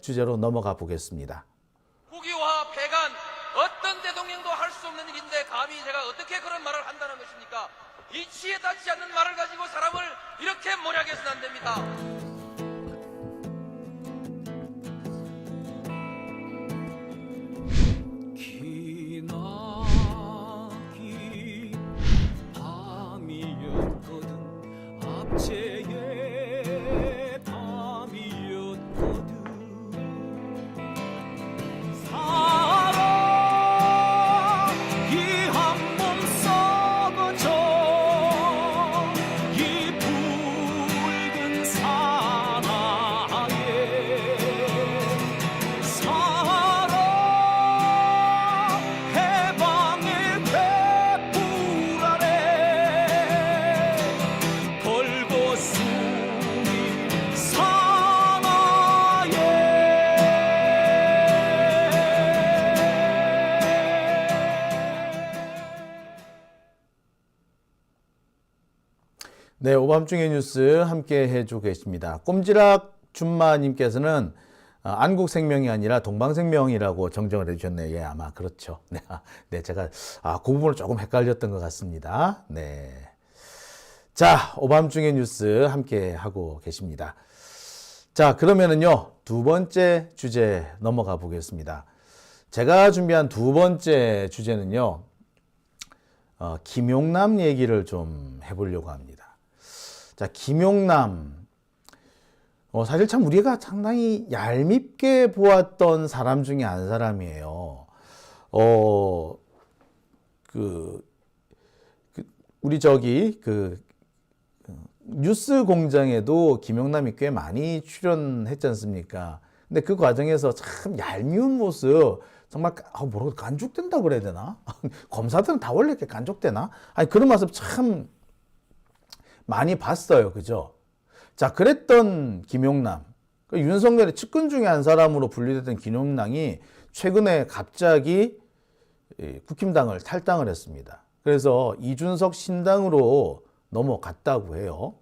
주제로 넘어가 보겠습니다. 국유화 폐간 어떤 대통령도 할 수 없는 일인데 감히 제가 어떻게 그런 말을 한다는 것입니까? 이치에 닿지 않는 말을 가지고 사람을 이렇게 몰약해서는 안 됩니다. 기나긴 밤이었거든 압제의 밤이었거든 사랑 이 한 몸 썩어져 이 붉은 사나에 사랑 해방의 횃불 아래 걸고 숨이 사나에 네, 오밤중의 뉴스 함께 해주고 계십니다. 꼼지락 줌마님께서는 안국생명이 아니라 동방생명이라고 정정을 해주셨네요. 예, 아마 그렇죠. 네, 제가 그 부분을 조금 헷갈렸던 것 같습니다. 네, 자, 오밤중의 뉴스 함께 하고 계십니다. 자, 그러면은요, 두 번째 주제 넘어가 보겠습니다. 제가 준비한 두 번째 주제는요, 김용남 얘기를 좀 해보려고 합니다. 자, 김용남. 사실 참 우리가 상당히 얄밉게 보았던 사람 중에 한 사람이에요. 우리 뉴스 공장에도 김용남이 꽤 많이 출연했지 않습니까? 근데 그 과정에서 참 얄미운 모습, 정말 뭐라고 간죽된다고 그래야 되나? 검사들은 다 원래 이렇게 간죽되나? 아니, 그런 모습 참 많이 봤어요. 그죠? 자, 그랬던 김용남. 윤석열의 측근 중에 한 사람으로 분류됐던 김용남이 최근에 갑자기 국힘당을 탈당을 했습니다. 그래서 이준석 신당으로 넘어갔다고 해요.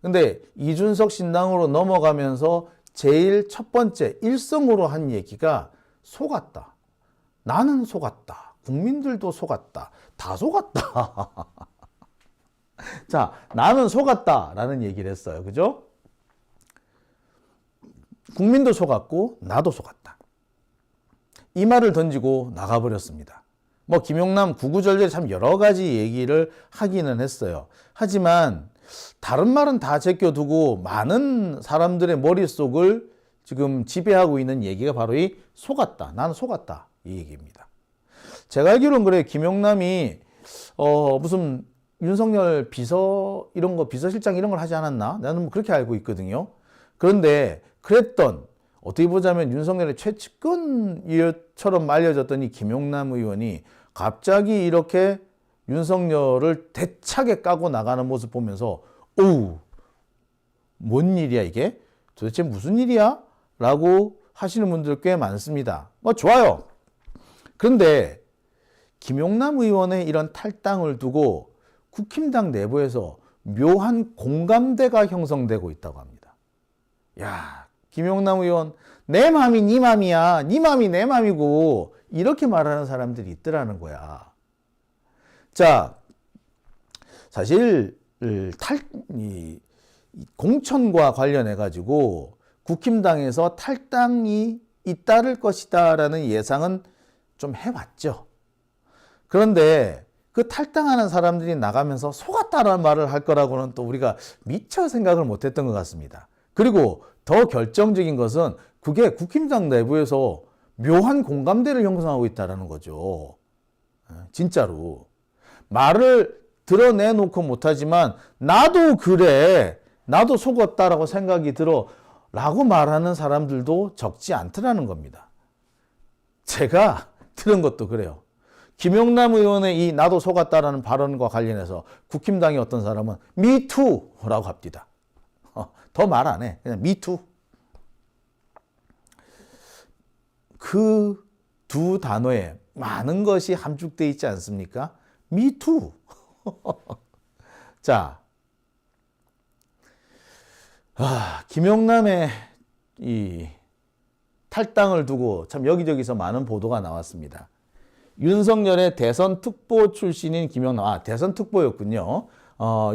근데 이준석 신당으로 넘어가면서 제일 첫 번째 일성으로 한 얘기가 속았다. 나는 속았다. 국민들도 속았다. 다 속았다. 자, 나는 속았다라는 얘기를 했어요. 그죠? 국민도 속았고 나도 속았다. 이 말을 던지고 나가버렸습니다. 김용남 구구절절 참 여러 가지 얘기를 하기는 했어요. 하지만 다른 말은 다 제껴두고 많은 사람들의 머릿속을 지금 지배하고 있는 얘기가 바로 이 속았다. 나는 속았다. 이 얘기입니다. 제가 알기로는 그래요. 김용남이 무슨 윤석열 비서실장 이런 걸 하지 않았나? 나는 뭐 그렇게 알고 있거든요. 그런데 그랬던, 어떻게 보자면 윤석열의 최측근처럼 알려졌던 이 김용남 의원이 갑자기 이렇게 윤석열을 대차게 까고 나가는 모습 보면서, 어우, 뭔 일이야 이게? 도대체 무슨 일이야? 라고 하시는 분들 꽤 많습니다. 좋아요. 그런데 김용남 의원의 이런 탈당을 두고 국힘당 내부에서 묘한 공감대가 형성되고 있다고 합니다. 야, 김용남 의원, 내 맘이 네 맘이야. 네 맘이 내 맘이고, 이렇게 말하는 사람들이 있더라는 거야. 자, 사실 공천과 관련해 가지고 국힘당에서 탈당이 잇따를 것이다라는 예상은 좀 해왔죠. 그런데 그 탈당하는 사람들이 나가면서 속았다라는 말을 할 거라고는 또 우리가 미처 생각을 못했던 것 같습니다. 그리고 더 결정적인 것은 그게 국힘당 내부에서 묘한 공감대를 형성하고 있다는 거죠. 진짜로. 말을 드러내놓고 못하지만 나도 그래, 나도 속았다라고 생각이 들어 라고 말하는 사람들도 적지 않더라는 겁니다. 제가 들은 것도 그래요. 김용남 의원의 이 나도 속았다라는 발언과 관련해서 국힘당의 어떤 사람은 미투라고 합니다. 더 말 안 해. 그냥 미투. 그 두 단어에 많은 것이 함축되어 있지 않습니까? 미투. 자, 김용남의 이 탈당을 두고 참 여기저기서 많은 보도가 나왔습니다. 윤석열의 대선 특보 출신인 김영남, 대선 특보였군요.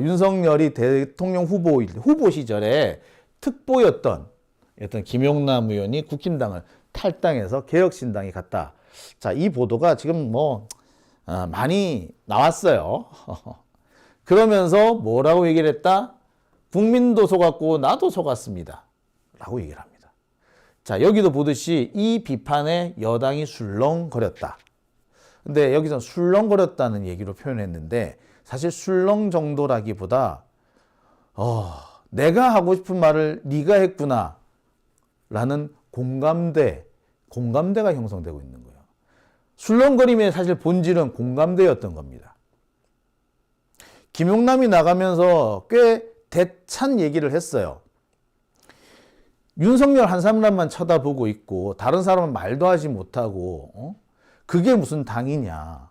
윤석열이 대통령 후보 시절에 특보였던 김용남 의원이 국힘당을 탈당해서 개혁신당에 갔다. 자, 이 보도가 지금 많이 나왔어요. 그러면서 뭐라고 얘기를 했다? 국민도 속았고 나도 속았습니다. 라고 얘기를 합니다. 자, 여기도 보듯이 이 비판에 여당이 술렁거렸다. 근데 여기서 술렁거렸다는 얘기로 표현했는데 사실 술렁 정도라기보다 내가 하고 싶은 말을 네가 했구나 라는 공감대가 형성되고 있는 거예요. 술렁거림의 사실 본질은 공감대였던 겁니다. 김용남이 나가면서 꽤 대찬 얘기를 했어요. 윤석열 한 사람만 쳐다보고 있고 다른 사람은 말도 하지 못하고 그게 무슨 당이냐.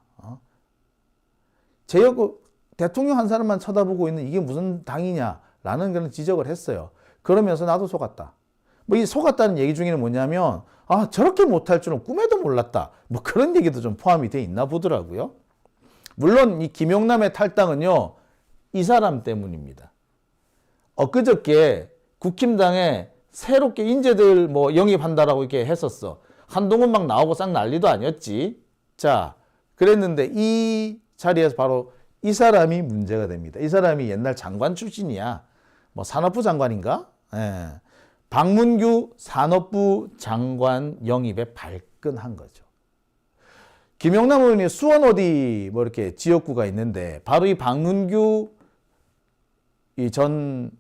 대통령 한 사람만 쳐다보고 있는 이게 무슨 당이냐라는 그런 지적을 했어요. 그러면서 나도 속았다. 이 속았다는 얘기 중에는 뭐냐면 저렇게 못할 줄은 꿈에도 몰랐다. 그런 얘기도 좀 포함이 돼 있나 보더라고요. 물론 이 김용남의 탈당은요. 이 사람 때문입니다. 엊그저께 국힘당에 새롭게 인재들 영입한다라고 이렇게 했었어. 한동훈 막 나오고 싹 난리도 아니었지. 자, 그랬는데 이 자리에서 바로 이 사람이 문제가 됩니다. 이 사람이 옛날 장관 출신이야. 산업부 장관인가? 예. 박문규 산업부 장관 영입에 발끈한 거죠. 김용남 의원이 수원 어디 이렇게 지역구가 있는데 바로 이 박문규 전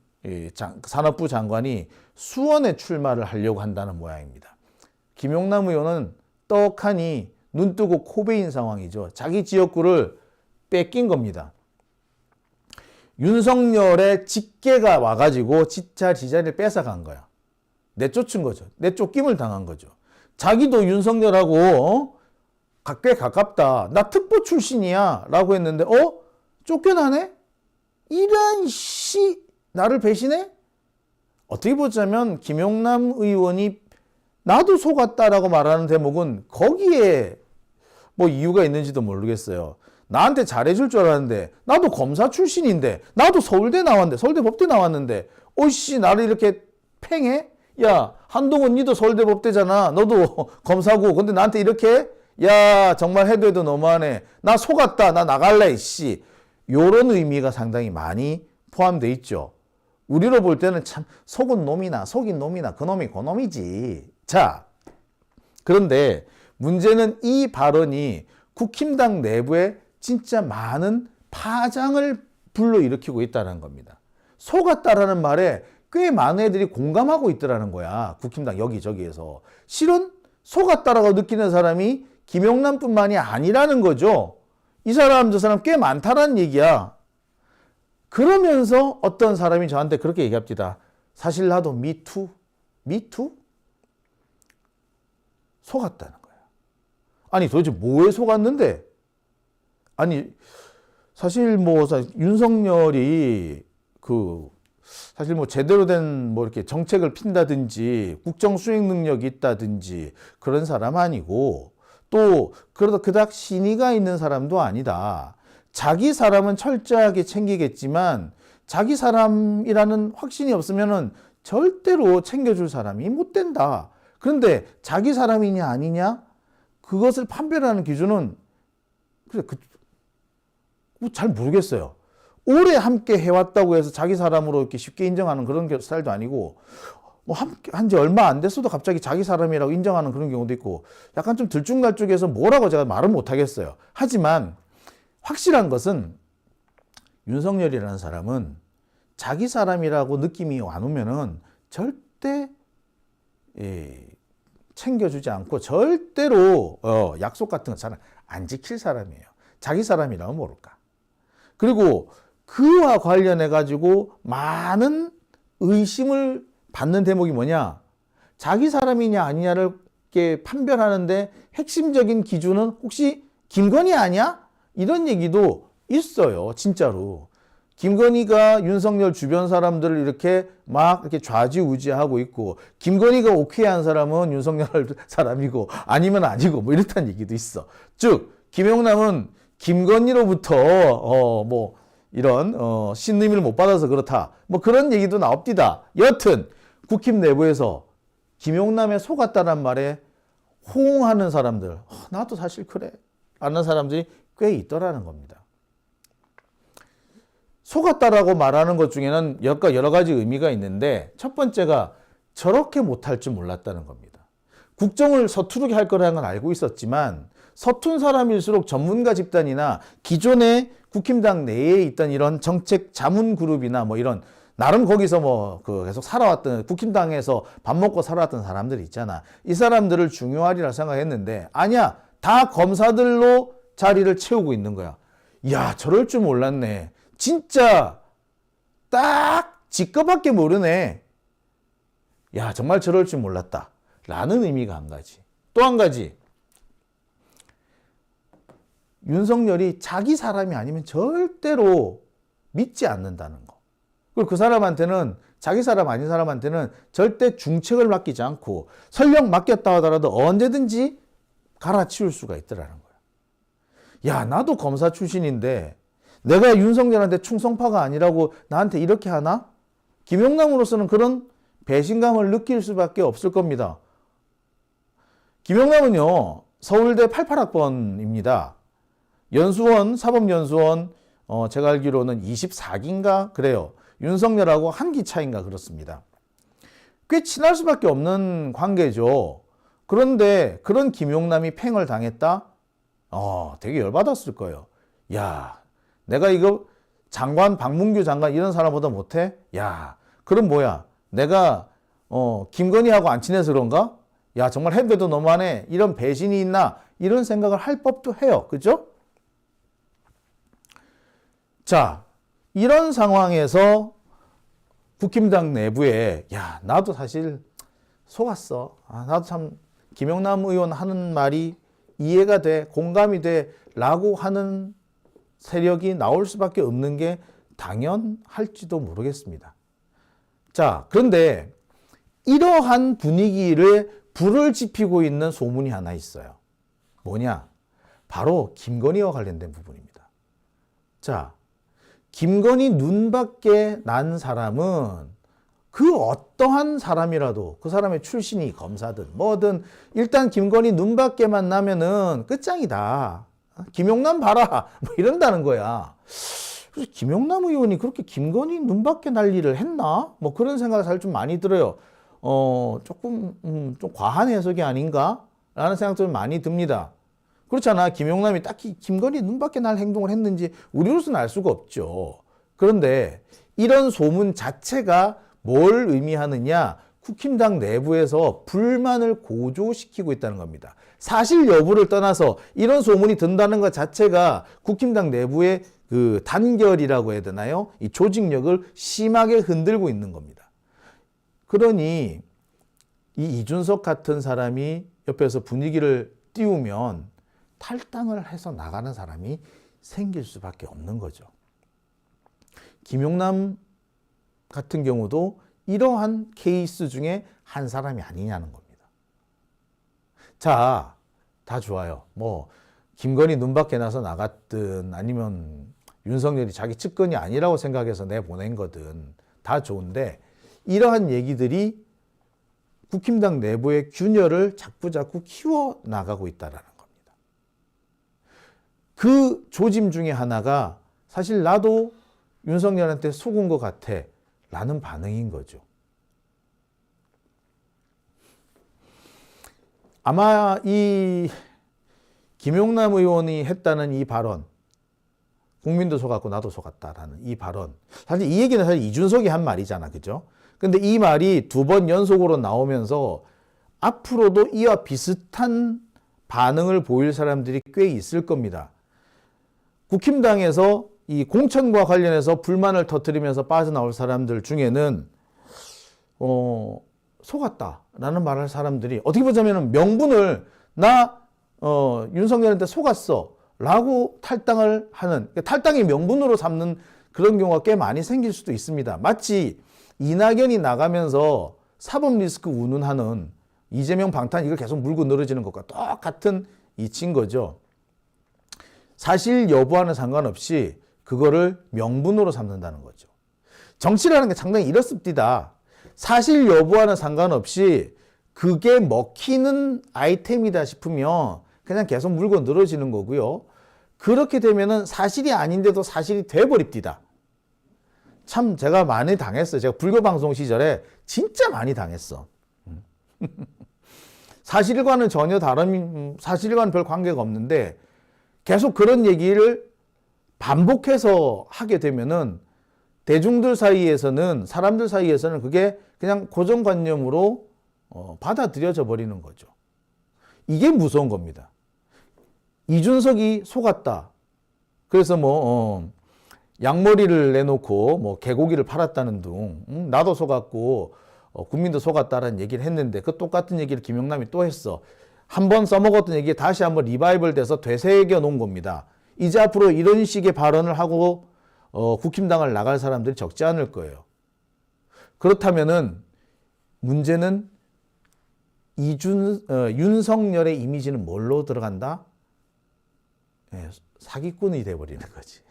산업부 장관이 수원에 출마를 하려고 한다는 모양입니다. 김용남 의원은 떡하니 눈 뜨고 코 베인 상황이죠. 자기 지역구를 뺏긴 겁니다. 윤석열의 직계가 와가지고 지자리를 뺏어간 거야. 내쫓은 거죠. 내쫓김을 당한 거죠. 자기도 윤석열하고 꽤 가깝다. 나 특보 출신이야 라고 했는데 쫓겨나네? 이런 나를 배신해? 어떻게 보자면 김용남 의원이 나도 속았다라고 말하는 대목은 거기에 이유가 있는지도 모르겠어요. 나한테 잘해줄 줄 알았는데 나도 검사 출신인데 나도 서울대 나왔는데 서울대 법대 나왔는데 나를 이렇게 팽해? 야, 한동훈 니도 서울대 법대잖아. 너도 검사고. 근데 나한테 이렇게 야, 정말 해도 너무하네. 나 속았다. 나 나갈래. 요런 의미가 상당히 많이 포함되어 있죠. 우리로 볼 때는 참 속은 놈이나 속인 놈이나 그놈이지. 자, 그런데 문제는 이 발언이 국힘당 내부에 진짜 많은 파장을 불러일으키고 있다는 겁니다. 속았다라는 말에 꽤 많은 애들이 공감하고 있더라는 거야. 국힘당 여기저기에서. 실은 속았다라고 느끼는 사람이 김용남뿐만이 아니라는 거죠. 이 사람 저 사람 꽤 많다라는 얘기야. 그러면서 어떤 사람이 저한테 그렇게 얘기합니다. 사실 나도 미투? 속았다는 거야. 아니 도대체 뭐에 속았는데? 아니 사실 윤석열이 사실 제대로 된 이렇게 정책을 핀다든지 국정 수행 능력이 있다든지 그런 사람 아니고 또 그러다 그닥 신의가 있는 사람도 아니다. 자기 사람은 철저하게 챙기겠지만 자기 사람이라는 확신이 없으면은 절대로 챙겨줄 사람이 못 된다. 그런데 자기 사람이냐 아니냐 그것을 판별하는 기준은 잘 모르겠어요. 오래 함께 해왔다고 해서 자기 사람으로 이렇게 쉽게 인정하는 그런 스타일도 아니고 함께 한 지 얼마 안 됐어도 갑자기 자기 사람이라고 인정하는 그런 경우도 있고 약간 좀 들쭉날쭉해서 뭐라고 제가 말은 못 하겠어요. 하지만 확실한 것은 윤석열이라는 사람은 자기 사람이라고 느낌이 안 오면은 절대 챙겨주지 않고 절대로 약속 같은 거 잘 안 지킬 사람이에요. 자기 사람이라면 모를까. 그리고 그와 관련해 가지고 많은 의심을 받는 대목이 뭐냐? 자기 사람이냐 아니냐를 이렇게 판별하는데 핵심적인 기준은 혹시 김건희 아니야? 이런 얘기도 있어요. 진짜로. 김건희가 윤석열 주변 사람들을 이렇게 막 이렇게 좌지우지하고 있고, 김건희가 오케이한 사람은 윤석열 사람이고 아니면 아니고 뭐 이렇다는 얘기도 있어. 즉 김용남은 김건희로부터 뭐 이런 신의미를 못 받아서 그렇다, 뭐 그런 얘기도 나옵디다. 여튼 국힘 내부에서 김용남에 속았다는 말에 호응하는 사람들, 나도 사실 그래 라는 사람들이 꽤 있더라는 겁니다. 속았다라고 말하는 것 중에는 여러 가지 의미가 있는데, 첫 번째가 저렇게 못할 줄 몰랐다는 겁니다. 국정을 서투르게 할 거라는 건 알고 있었지만 서툰 사람일수록 전문가 집단이나 기존의 국힘당 내에 있던 이런 정책 자문 그룹이나 뭐 이런 나름 거기서 뭐 계속 살아왔던, 국힘당에서 밥 먹고 살아왔던 사람들이 있잖아. 이 사람들을 중요하리라 생각했는데 아니야, 다 검사들로 자리를 채우고 있는 거야. 야, 저럴 줄 몰랐네. 진짜 딱 지꺼밖에 모르네. 야, 정말 저럴 줄 몰랐다 라는 의미가 한 가지. 또 한 가지, 윤석열이 자기 사람이 아니면 절대로 믿지 않는다는 거. 그리고 그 사람한테는, 자기 사람 아닌 사람한테는 절대 중책을 맡기지 않고, 설령 맡겼다 하더라도 언제든지 갈아치울 수가 있더라는 거야. 야, 나도 검사 출신인데 내가 윤석열한테 충성파가 아니라고 나한테 이렇게 하나? 김용남으로서는 그런 배신감을 느낄 수밖에 없을 겁니다. 김용남은요, 서울대 88학번입니다. 연수원, 사법연수원, 제가 알기로는 24기인가 그래요. 윤석열하고 한 기 차인가 그렇습니다. 꽤 친할 수밖에 없는 관계죠. 그런데 그런 김용남이 팽을 당했다? 되게 열받았을 거예요. 야, 내가 이거 장관, 박문규 장관 이런 사람보다 못해? 야, 그럼 뭐야? 내가 김건희하고 안 친해서 그런가? 야, 정말 해도 너무하네. 이런 배신이 있나? 이런 생각을 할 법도 해요. 그죠? 자, 이런 상황에서 국힘당 내부에, 야, 나도 사실 속았어. 나도 참 김용남 의원 하는 말이 이해가 돼, 공감이 돼 라고 하는 세력이 나올 수밖에 없는 게 당연할지도 모르겠습니다. 자, 그런데 이러한 분위기를 불을 지피고 있는 소문이 하나 있어요. 뭐냐? 바로 김건희와 관련된 부분입니다. 자, 김건희 눈밖에 난 사람은 그 어떠한 사람이라도, 그 사람의 출신이 검사든 뭐든 일단 김건희 눈밖에만 나면은 끝장이다. 김용남 봐라 뭐 이런다는 거야. 그래서 김용남 의원이 그렇게 김건희 눈밖에 날 일을 했나? 뭐 그런 생각이 사실 좀 많이 들어요. 조금 좀 과한 해석이 아닌가? 라는 생각도 많이 듭니다. 그렇잖아. 김용남이 딱히 김건희 눈밖에 날 행동을 했는지 우리로서는 알 수가 없죠. 그런데 이런 소문 자체가 뭘 의미하느냐? 국힘당 내부에서 불만을 고조시키고 있다는 겁니다. 사실 여부를 떠나서 이런 소문이 든다는 것 자체가 국힘당 내부의 그 단결이라고 해야 되나요? 이 조직력을 심하게 흔들고 있는 겁니다. 그러니 이 이준석 같은 사람이 옆에서 분위기를 띄우면 탈당을 해서 나가는 사람이 생길 수밖에 없는 거죠. 김용남 같은 경우도 이러한 케이스 중에 한 사람이 아니냐는 겁니다. 자, 다 좋아요. 뭐 김건희 눈밖에 나서 나갔든 아니면 윤석열이 자기 측근이 아니라고 생각해서 내보낸 거든 다 좋은데, 이러한 얘기들이 국힘당 내부의 균열을 자꾸자꾸 키워나가고 있다는 겁니다. 그 조짐 중에 하나가 사실 나도 윤석열한테 속은 것 같아 라는 반응인 거죠. 아마 이 김용남 의원이 했다는 이 발언, 국민도 속았고 나도 속았다라는 이 발언, 사실 이 얘기는 사실 이준석이 한 말이잖아, 그죠? 근데 이 말이 2번 연속으로 나오면서 앞으로도 이와 비슷한 반응을 보일 사람들이 꽤 있을 겁니다. 국힘당에서 이 공천과 관련해서 불만을 터뜨리면서 빠져나올 사람들 중에는 속았다라는 말을 할 사람들이, 어떻게 보자면 명분을 나 윤석열한테 속았어 라고 탈당을 하는, 탈당이 명분으로 삼는 그런 경우가 꽤 많이 생길 수도 있습니다. 마치 이낙연이 나가면서 사법 리스크 운운하는 이재명 방탄 이걸 계속 물고 늘어지는 것과 똑같은 이치인 거죠. 사실 여부와는 상관없이 그거를 명분으로 삼는다는 거죠. 정치라는 게 상당히 이렇습니다. 사실 여부와는 상관없이 그게 먹히는 아이템이다 싶으면 그냥 계속 물고 늘어지는 거고요. 그렇게 되면은 사실이 아닌데도 사실이 돼버립니다. 참 제가 많이 당했어요. 제가 불교 방송 시절에 진짜 많이 당했어. 사실과는 전혀 다른, 사실과는 별 관계가 없는데 계속 그런 얘기를 반복해서 하게 되면은 대중들 사이에서는, 사람들 사이에서는 그게 그냥 고정관념으로 받아들여져 버리는 거죠. 이게 무서운 겁니다. 이준석이 속았다. 그래서 양머리를 내놓고 개고기를 팔았다는 둥, 나도 속았고 국민도 속았다라는 얘기를 했는데 그 똑같은 얘기를 김용남이 또 했어. 한번 써먹었던 얘기 다시 한번 리바이벌 돼서 되새겨 놓은 겁니다. 이제 앞으로 이런 식의 발언을 하고 국힘당을 나갈 사람들이 적지 않을 거예요. 그렇다면은 문제는 윤석열의 이미지는 뭘로 들어간다? 사기꾼이 돼버리는 거지.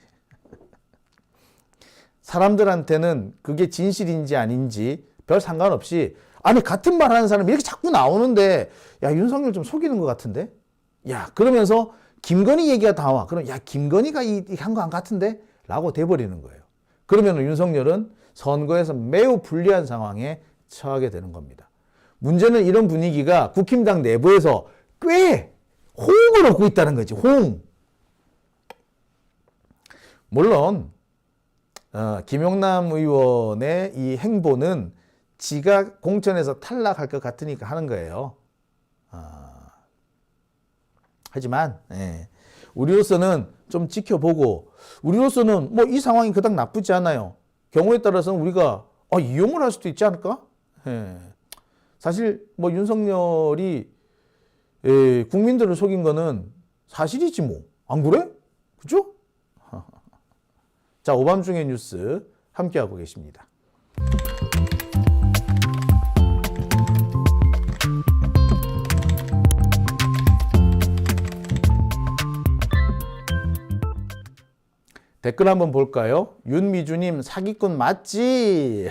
사람들한테는 그게 진실인지 아닌지 별 상관없이, 아니 같은 말 하는 사람이 이렇게 자꾸 나오는데 야 윤석열 좀 속이는 것 같은데? 야 그러면서 김건희 얘기가 나와. 그럼 야 김건희가 한 거 안 같은데? 라고 돼버리는 거예요. 그러면 윤석열은 선거에서 매우 불리한 상황에 처하게 되는 겁니다. 문제는 이런 분위기가 국힘당 내부에서 꽤 호응을 얻고 있다는 거지. 호응. 물론 김용남 의원의 이 행보는 지가 공천에서 탈락할 것 같으니까 하는 거예요. 하지만 우리로서는 좀 지켜보고, 우리로서는 이 상황이 그닥 나쁘지 않아요. 경우에 따라서는 우리가 이용을 할 수도 있지 않을까? 사실 윤석열이 국민들을 속인 거는 사실이지 뭐. 안 그래? 그죠? 자, 오밤중의 뉴스 함께하고 계십니다. 댓글 한번 볼까요? 윤미주님 사기꾼 맞지?